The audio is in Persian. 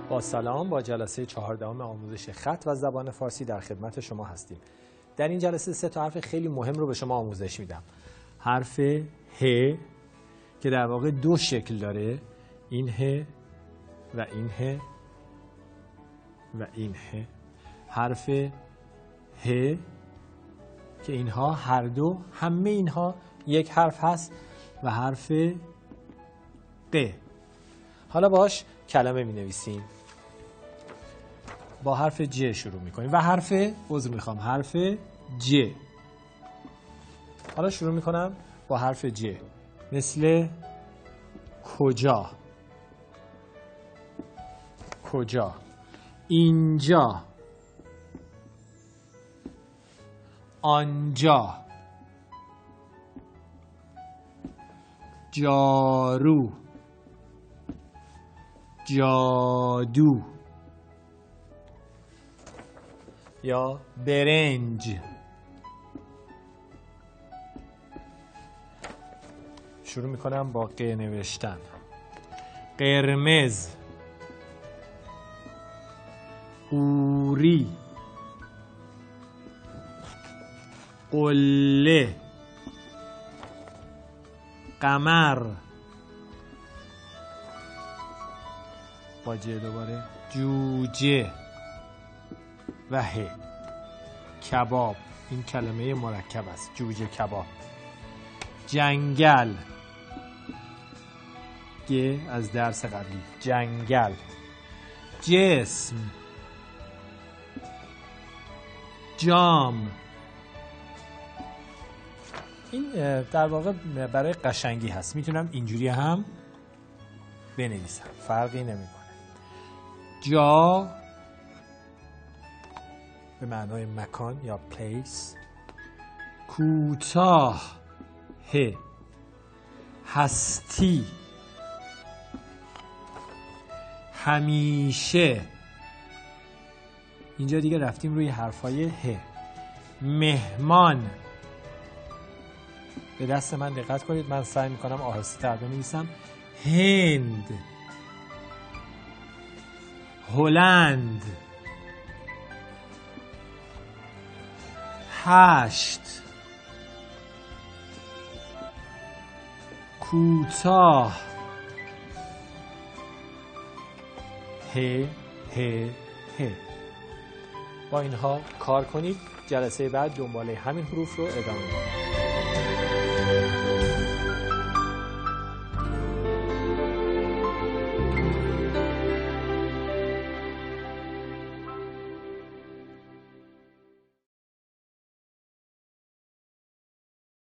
با سلام، با جلسه 14 آموزش خط و زبان فارسی در خدمت شما هستیم. در این جلسه 3 تا حرف خیلی مهم رو به شما آموزش میدم. حرف ه که در واقع 2 شکل داره، این ه و این ه و این ه. حرف ه که اینها هر دو، همه اینها یک حرف هست و حرف ق. حالا باش کلمه می نویسیم. با حرف ج شروع می کنیم و حرف حرف ج. حالا شروع می کنم با حرف ج، مثل کجا، کجا، اینجا، آنجا، جارو، جادو یا برنج. شروع میکنم با ق نوشتن. قرمز، قوری، قله، قمر، با ج دوباره، جوجه و ه. کباب، این کلمه مرکب است، جوجه کباب. جنگل، گ از درس قبلی، جنگل. جسم، جام. این در واقع برای قشنگی هست، میتونم اینجوری هم بنویسم، فرقی نمیکنه. جا به معنای مکان یا پلیس. کوتاه، ه. هستی، همیشه. اینجا دیگه رفتیم روی حرفای ه. مهمان، به دست من دقت کنید، من سعی میکنم آهسته تر بنویسم. هند، هلند. 8 کوتاه، ه ه ه. با اینها کار کنید. جلسه بعد دنباله همین حروف رو ادامه میدیم.